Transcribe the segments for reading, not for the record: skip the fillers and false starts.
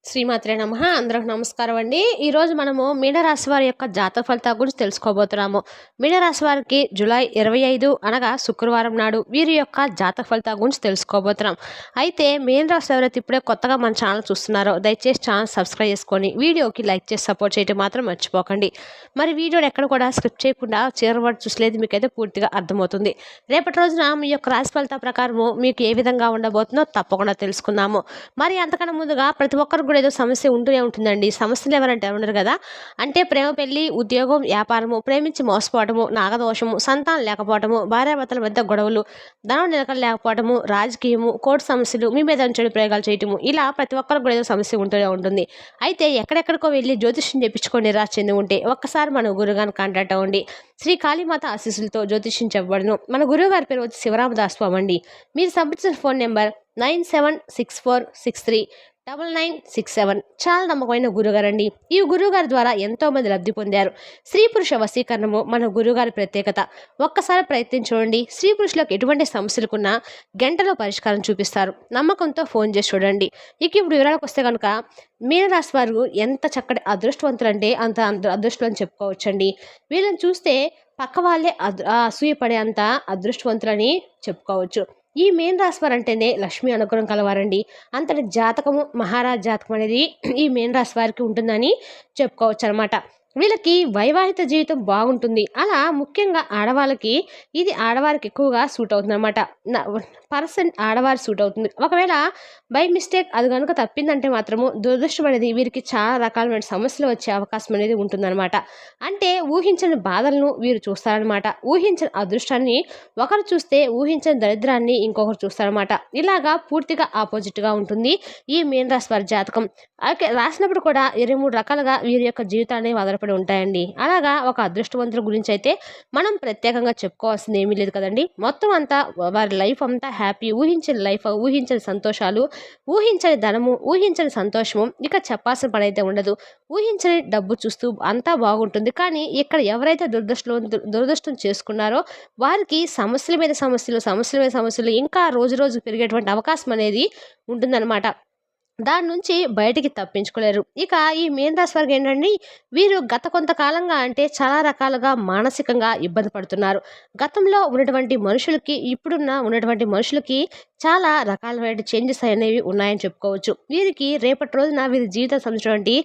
శ్రీమాత్రే నమః. అందరికి నమస్కారం అండి. ఈరోజు మనము మీనరాశి వారి యొక్క జాతక ఫలితాల గురించి తెలుసుకోబోతున్నాము. మీనరాశి వారికి జూలై 25 అనగా శుక్రవారం నాడు వీరి యొక్క జాతక ఫలితాల గురించి తెలుసుకోబోతున్నాం. అయితే మీనరాశి ఎవరైతే ఇప్పుడే కొత్తగా మన ఛానల్ చూస్తున్నారో దయచేసి ఛానల్ సబ్స్క్రైబ్ చేసుకొని వీడియోకి లైక్ చేసి సపోర్ట్ చేయడం మాత్రం మర్చిపోకండి. మరి వీడియోని ఎక్కడ కూడా స్కిప్ చేయకుండా చివరి వరకు చూసలేదు మీకైతే పూర్తిగా అర్థమవుతుంది. రేపటి రోజున మీ యొక్క రాశి ఫలితాల ప్రకారము మీకు ఏ విధంగా ఉండబోతుందో తప్పకుండా తెలుసుకుందాము. మరి అంతకన్నా ముందుగా ప్రతి ఒక్కరు కూడా ఏదో సమస్య ఉంటూనే ఉంటుందండి. సమస్యలు ఎవరంటే ఉండరు కదా. అంటే ప్రేమ, పెళ్లి, ఉద్యోగం, వ్యాపారము, ప్రేమించి మోసపోవటము, నాగదోషము, సంతానం లేకపోవటము, భార్యాభర్తల మధ్య గొడవలు, ధనం నిలకడ లేకపోవటము, రాజకీయము, కోర్టు సమస్యలు, మీ మీద చెడు ప్రయోగాలు చేయటము, ఇలా ప్రతి ఒక్కరికి కూడా ఏదో సమస్య ఉంటూనే ఉంటుంది. అయితే ఎక్కడెక్కడికో వెళ్ళి జ్యోతిష్యం చెప్పించుకొని నిరాశ చెంది ఉంటే ఒక్కసారి మన గురుగారిని కాంటాక్ట్ అవ్వండి. శ్రీ కాళీమాత ఆశీస్సులతో జ్యోతిష్యం చెప్పబడును. మన గురువు గారి పేరు వచ్చి శివరామదాస్ స్వామి అండి. మీరు సంప్రదించిన ఫోన్ నెంబర్ 9764639967. చాలా నమ్మకమైన గురుగారండి. ఈ గురువుగారి ద్వారా ఎంతో మంది లబ్ధి పొందారు. స్త్రీ పురుష వశీకరణము మన గురువుగారి ప్రత్యేకత. ఒక్కసారి ప్రయత్నించండి. స్త్రీ పురుషులకు ఎటువంటి సమస్యలకున్నా గంటలో పరిష్కారం చూపిస్తారు. నమ్మకంతో ఫోన్ చేసి చూడండి. ఇక ఇప్పుడు వివరాలకు వస్తే కనుక మీనరాశి వారు ఎంత చక్కటి అదృష్టవంతులు అంటే అంత అదృష్టం అని చెప్పుకోవచ్చండి. వీళ్ళని చూస్తే పక్క వాళ్ళే అసూయపడే అంత అదృష్టవంతులని చెప్పుకోవచ్చు. ఈ మీన రాశి వారు అంటేనే లక్ష్మీ అనుగ్రహం కలవారండి. అంతటి జాతకము మహారాజ్ జాతకం అనేది ఈ మీన రాశి వారికి ఉంటుందని చెప్పుకోవచ్చు అనమాట. వీళ్ళకి వైవాహిక జీవితం బాగుంటుంది. అలా ముఖ్యంగా ఆడవాళ్ళకి ఇది ఆడవారికి ఎక్కువగా సూట్ అవుతుంది అనమాట. ఆడవారి సూట్ అవుతుంది. ఒకవేళ బై మిస్టేక్ అది కనుక తప్పిందంటే మాత్రము దురదృష్టం అనేది వీరికి చాలా రకాలమైన సమస్యలు వచ్చే అవకాశం అనేది ఉంటుందన్నమాట. అంటే ఊహించని బాధలను వీరు చూస్తారనమాట. ఊహించని అదృష్టాన్ని ఒకరు చూస్తే ఊహించని దరిద్రాన్ని ఇంకొకరు చూస్తారనమాట. ఇలాగా పూర్తిగా ఆపోజిట్గా ఉంటుంది ఈ మీన రాశి వారి జాతకం. అలాగే రాసినప్పుడు కూడా 23 రకాలుగా వీరి యొక్క జీవితాన్ని ఆధారపడి ఉంటాయండి. అలాగా ఒక అదృష్టవంతుల గురించి అయితే మనం ప్రత్యేకంగా చెప్పుకోవాల్సింది ఏమీ లేదు కదండి. మొత్తం అంతా వారి లైఫ్ అంతా హ్యాపీ, ఊహించని లైఫ్, ఊహించని సంతోషాలు, ఊహించని ధనము, ఊహించని సంతోషము, ఇక చెప్పాల్సిన పని అయితే ఉండదు. ఊహించని డబ్బు చూస్తూ అంతా బాగుంటుంది. కానీ ఇక్కడ ఎవరైతే దురదృష్టం చేసుకున్నారో వారికి సమస్యల మీద సమస్యలు, సమస్యల మీద సమస్యలు ఇంకా రోజు రోజు పెరిగేటువంటి అవకాశం అనేది ఉంటుందన్నమాట. దాని నుంచి బయటికి తప్పించుకోలేరు. ఇక ఈ మీన రాశి వారికి ఏంటండి, వీరు గత కొంతకాలంగా అంటే చాలా రకాలుగా మానసికంగా ఇబ్బంది పడుతున్నారు. గతంలో ఉన్నటువంటి మనుషులకి ఉన్నటువంటి మనుషులకి చాలా రకాలమైన చేంజెస్ అనేవి ఉన్నాయని చెప్పుకోవచ్చు. వీరికి రేపటి రోజున వీరి జీవితం సంబంధించినటువంటి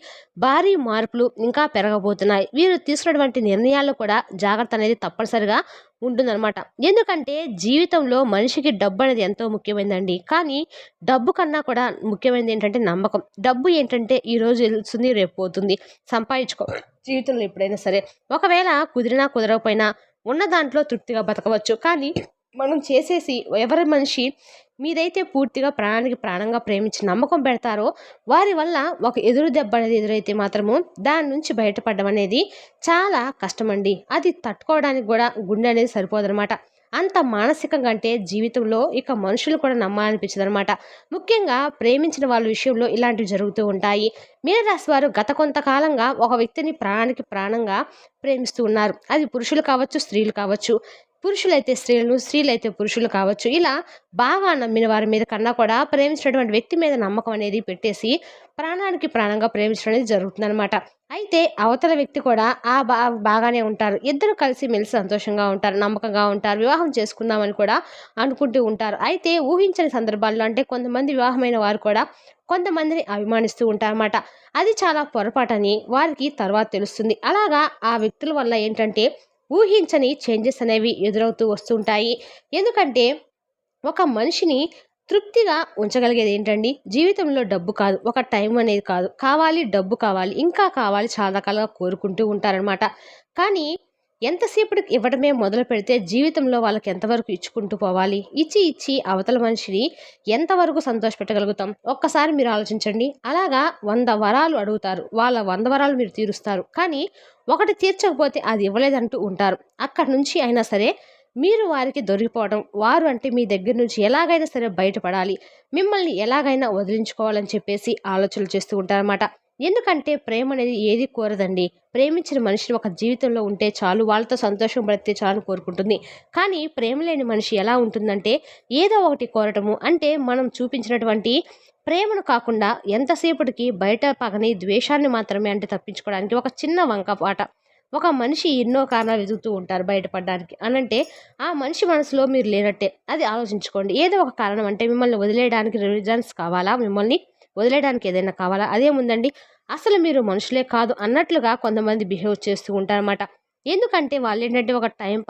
భారీ మార్పులు ఇంకా పెరగబోతున్నాయి. వీరు తీసుకున్నటువంటి నిర్ణయాల్లో కూడా జాగ్రత్త అనేది తప్పనిసరిగా ఉంటుందన్నమాట. ఎందుకంటే జీవితంలో మనిషికి డబ్బు అనేది ఎంతో ముఖ్యమైనదండి. కానీ డబ్బు కన్నా కూడా ముఖ్యమైనది ఏంటంటే నమ్మకం. డబ్బు ఏంటంటే ఈ రోజు వెళ్తుంది, రేపు పోతుంది. సంపాదించుకో జీవితంలో ఎప్పుడైనా సరే. ఒకవేళ కుదిరినా కుదరకపోయినా ఉన్న దాంట్లో తృప్తిగా బతకవచ్చు. కానీ మనం చేసేసి ఎవరి మనిషి మీదైతే పూర్తిగా ప్రాణానికి ప్రాణంగా ప్రేమించి నమ్మకం పెడతారో వారి వల్ల ఒక ఎదురు దెబ్బ అనేది ఎదురైతే మాత్రము దాని నుంచి బయటపడడం అనేది చాలా కష్టమండి. అది తట్టుకోవడానికి కూడా గుండె అనేది సరిపోదనమాట. అంత మానసికంగా అంటే జీవితంలో ఇక మనుషులు కూడా నమ్మాలనిపించదు అనమాట. ముఖ్యంగా ప్రేమించిన వాళ్ళ విషయంలో ఇలాంటివి జరుగుతూ ఉంటాయి. మీనరాశి వారు గత కొంతకాలంగా ఒక వ్యక్తిని ప్రాణానికి ప్రాణంగా ప్రేమిస్తూ ఉన్నారు. అది పురుషులు కావచ్చు, స్త్రీలు కావచ్చు. పురుషులైతే స్త్రీలను, స్త్రీలైతే పురుషులు కావచ్చు. ఇలా బాగా నమ్మిన వారి మీద కన్నా కూడా ప్రేమించినటువంటి వ్యక్తి మీద నమ్మకం అనేది పెట్టేసి ప్రాణానికి ప్రాణంగా ప్రేమించడం అనేది జరుగుతుందన్నమాట. అయితే అవతల వ్యక్తి కూడా బాగానే ఉంటారు. ఇద్దరు కలిసి మెలిసి సంతోషంగా ఉంటారు, నమ్మకంగా ఉంటారు, వివాహం చేసుకుందామని కూడా అనుకుంటూ ఉంటారు. అయితే ఊహించని సందర్భాల్లో అంటే కొంతమంది వివాహమైన వారు కూడా కొంతమందిని అభిమానిస్తూ ఉంటారన్నమాట. అది చాలా పొరపాటని వారికి తర్వాత తెలుస్తుంది. అలాగా ఆ వ్యక్తుల వల్ల ఏంటంటే ఊహించని చేంజెస్ అనేవి ఎదురవుతూ వస్తుంటాయి. ఎందుకంటే ఒక మనిషిని తృప్తిగా ఉంచగలిగేది ఏంటండి, జీవితంలో డబ్బు కాదు, ఒక టైం అనేది కాదు. కావాలి, డబ్బు కావాలి, ఇంకా కావాలి, చాలా రకాలుగా కోరుకుంటూ ఉంటారనమాట. కానీ ఎంతసేపటికి ఇవ్వడమే మొదలు పెడితే జీవితంలో వాళ్ళకి ఎంతవరకు ఇచ్చుకుంటూ పోవాలి. ఇచ్చి అవతల మనిషిని ఎంతవరకు సంతోషపెట్టగలుగుతాం ఒక్కసారి మీరు ఆలోచించండి. అలాగా 100 వరాలు అడుగుతారు, వాళ్ళ 100 వరాలు మీరు తీరుస్తారు. కానీ ఒకటి తీర్చకపోతే అది ఇవ్వలేదంటూ ఉంటారు. అక్కడి నుంచి అయినా సరే మీరు వారికి దొరికిపోవడం, వారు అంటే మీ దగ్గర నుంచి ఎలాగైనా సరే బయటపడాలి, మిమ్మల్ని ఎలాగైనా వదిలించుకోవాలని చెప్పేసి ఆలోచనలు చేస్తూ ఉంటారన్నమాట. ఎందుకంటే ప్రేమ అనేది ఏది కోరదండి. ప్రేమించిన మనిషి ఒక జీవితంలో ఉంటే చాలు, వాళ్ళతో సంతోషం పడితే చాలు కోరుకుంటుంది. కానీ ప్రేమ లేని మనిషి ఎలా ఉంటుందంటే ఏదో ఒకటి కోరటము, అంటే మనం చూపించినటువంటి ప్రేమను కాకుండా ఎంతసేపటికి బయట పగని, ద్వేషాన్ని మాత్రమే అంటే తప్పించుకోవడానికి ఒక చిన్న వంకపాట. ఒక మనిషి ఎన్నో కారణాలు వెతుకుతూ ఉంటారు బయటపడడానికి అనంటే, ఆ మనిషి మనసులో మీరు లేనట్టే. అది ఆలోచించుకోండి. ఏదో ఒక కారణం, అంటే మిమ్మల్ని వదిలేయడానికి రీజన్స్ కావాలా? మిమ్మల్ని వదిలేయడానికి ఏదైనా కావాలా? అదేముందండి, అసలు మీరు మనుషులే కాదు అన్నట్లుగా కొంతమంది బిహేవ్ చేస్తూ ఉంటారన్నమాట. ఎందుకంటే వాళ్ళేంటంటే ఒక టైం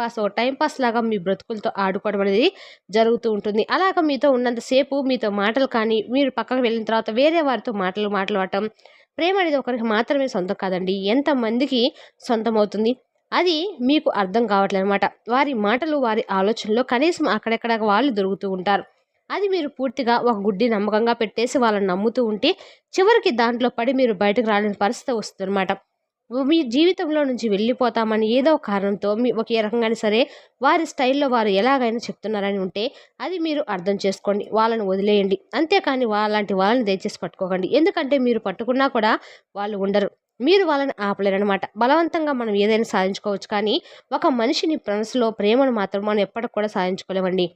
పాస్ లాగా మీ బ్రతుకులతో ఆడుకోవడం అనేది జరుగుతూ ఉంటుంది. అలాగ మీతో ఉన్నంత సేపు మీతో మాటలు కానీ, మీరు పక్కకు వెళ్ళిన తర్వాత వేరే వారితో మాట్లాడటం. ప్రేమ అనేది ఒకరికి మాత్రమే సొంతం కాదండి. ఎంతమందికి సొంతమవుతుంది? అది మీకు అర్థం కావట్లేదనమాట. వారి మాటలు, వారి ఆలోచనలు కనీసం అక్కడెక్కడ వాళ్ళు దొరుకుతూ ఉంటారు. అది మీరు పూర్తిగా ఒక గుడ్డి నమ్మకంగా పెట్టేసి వాళ్ళని నమ్ముతూ ఉంటే, చివరికి దాంట్లో పడి మీరు బయటకు రాలేని పరిస్థితి వస్తుందన్నమాట. మీ జీవితంలో నుంచి వెళ్ళిపోతామని ఏదో ఒక కారణంతో ఒక ఏ రకంగానే సరే వారి స్టైల్‌లో వారు ఎలాగైనా చెప్తున్నారని ఉంటే, అది మీరు అర్థం చేసుకోండి. వాళ్ళని వదిలేయండి. అంతేకాని వాళ్ళలాంటి వాళ్ళని దయచేసి పట్టుకోకండి. ఎందుకంటే మీరు పట్టుకున్నా కూడా వాళ్ళు ఉండరు. మీరు వాళ్ళని ఆపలేరనమాట. బలవంతంగా మనం ఏదైనా సాధించుకోవచ్చు, కానీ ఒక మనిషిని మనసులో ప్రేమను మాత్రం మనం ఎప్పటికి కూడా సాధించుకోలేమండి.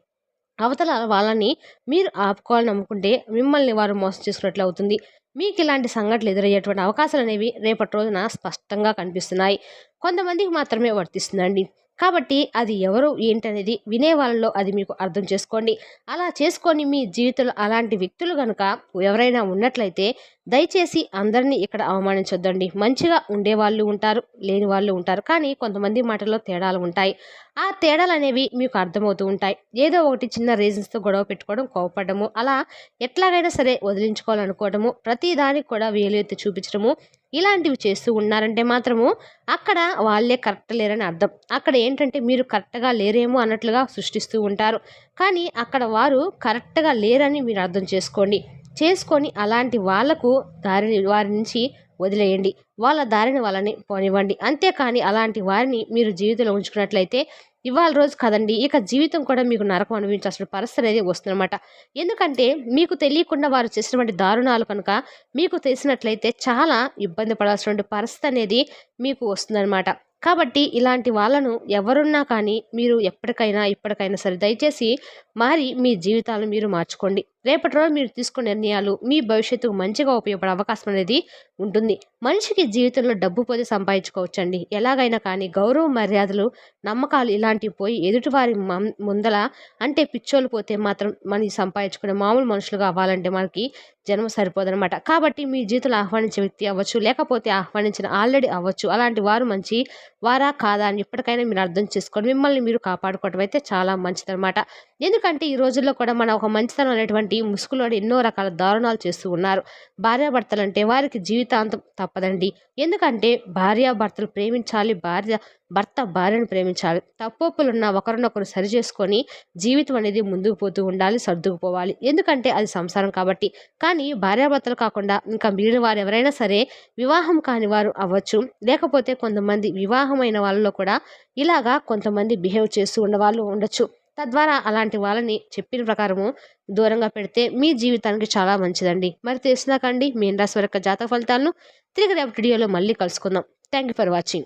అవతల వాళ్ళని మీరు ఆపుకోవాలని నమ్ముకుంటే మిమ్మల్ని వారు మోసం చేసుకున్నట్లు అవుతుంది. మీకు ఇలాంటి సంఘటనలు ఎదురయ్యేటువంటి అవకాశాలు అనేవి రేపటి రోజున స్పష్టంగా కనిపిస్తున్నాయి. కొంతమందికి మాత్రమే వర్తిస్తుందండి. కాబట్టి అది ఎవరు ఏంటనేది వినే వాళ్ళలో అది మీకు అర్థం చేసుకోండి. అలా చేసుకొని మీ జీవితంలో అలాంటి వ్యక్తులు గనుక ఎవరైనా ఉన్నట్లయితే దయచేసి అందరినీ ఇక్కడ అవమానించొద్దండి. మంచిగా ఉండేవాళ్ళు ఉంటారు, లేని వాళ్ళు ఉంటారు. కానీ కొంతమంది మాటల్లో తేడాలు ఉంటాయి. ఆ తేడాలనేవి మీకు అర్థమవుతూ ఉంటాయి. ఏదో ఒకటి చిన్న రీజన్స్‌తో గొడవ పెట్టుకోవడం, కోపపడము, అలా ఎట్లాగైనా సరే వదిలించుకోవాలనుకోవడము, ప్రతి దానికి కూడా వేలు ఎత్తి చూపించడము, ఇలాంటివి చేస్తూ ఉన్నారంటే మాత్రము అక్కడ వాళ్ళే కరెక్ట్ లేరని అర్థం. అక్కడ ఏంటంటే మీరు కరెక్ట్‌గా లేరేమో అన్నట్లుగా సృష్టిస్తూ ఉంటారు. కానీ అక్కడ వారు కరెక్ట్‌గా లేరని మీరు అర్థం చేసుకోండి. చేసుకొని అలాంటి వాళ్ళకు వారి నుంచి వదిలేయండి. వాళ్ళ దారిన వాళ్ళని పోనివ్వండి. అంతేకాని అలాంటి వారిని మీరు జీవితంలో ఉంచుకున్నట్లయితే ఇవాళ రోజు కదండీ, ఇక జీవితం కూడా మీకు నరకం అనుభవించాల్సిన పరిస్థితి అనేది వస్తుందన్నమాట. ఎందుకంటే మీకు తెలియకుండా వారు చేసినటువంటి దారుణాలు కనుక మీకు తెలిసినట్లయితే చాలా ఇబ్బంది పడాల్సినటువంటి పరిస్థితి అనేది మీకు వస్తుందన్నమాట. కాబట్టి ఇలాంటి వాళ్ళను ఎవరున్నా కానీ మీరు ఎప్పటికైనా ఇప్పటికైనా సరే దయచేసి మారి మీ జీవితాలను మీరు మార్చుకోండి. రేపటి రోజు మీరు తీసుకునే నిర్ణయాలు మీ భవిష్యత్తుకు మంచిగా ఉపయోగపడే అవకాశం అనేది ఉంటుంది. మనిషికి జీవితంలో డబ్బు పోతే సంపాదించుకోవచ్చండి. ఎలాగైనా కానీ గౌరవ మర్యాదలు, నమ్మకాలు ఇలాంటివి పోయి ఎదుటివారి ముందల అంటే పిచ్చోళ్ళు పోతే మాత్రం మనకి సంపాదించుకునే మామూలు మనుషులుగా అవ్వాలంటే మనకి జన్మ సరిపోదనమాట. కాబట్టి మీ జీవితంలో ఆహ్వానించే వ్యక్తి అవ్వచ్చు, లేకపోతే ఆహ్వానించిన ఆల్రెడీ అవ్వచ్చు, అలాంటి వారు మంచి వారా కాదా అని ఇప్పటికైనా మీరు అర్థం చేసుకొని మిమ్మల్ని మీరు కాపాడుకోవడం అయితే చాలా మంచిదనమాట. ఎందుకంటే ఈ రోజుల్లో కూడా మన ఒక మంచితనం అనేటువంటి ముసుగులో ఎన్నో రకాల దారుణాలు చేస్తూ ఉన్నారు. భార్యాభర్తలంటే వారికి జీవితాంతం తప్పదండి. ఎందుకంటే భార్యాభర్తలు ప్రేమించాలి, భర్త భార్యను ప్రేమించాలి. తప్పొప్పులున్న ఒకరినొకరు సరి చేసుకొని జీవితం అనేది ముందుకు పోతూ ఉండాలి, సర్దుకుపోవాలి. ఎందుకంటే అది సంసారం కాబట్టి. కానీ భార్యాభర్తలు కాకుండా ఇంకా మిగిలిన వారు ఎవరైనా సరే వివాహం కాని వారు అవ్వచ్చు, లేకపోతే కొంతమంది వివాహమైన వాళ్ళలో కూడా ఇలాగా కొంతమంది బిహేవ్ చేస్తూ ఉన్న వాళ్ళు ఉండొచ్చు. తద్వారా అలాంటి వాళ్ళని చెప్పిన ప్రకారము దూరంగా పెడితే మీ జీవితానికి చాలా మంచిదండి. మరి తెలిసినాకండి మీన రాశి వారి యొక్క జాతక ఫలితాలను తిరిగి రేపటి వీడియోలో మళ్ళీ కలుసుకుందాం. Thank you for watching.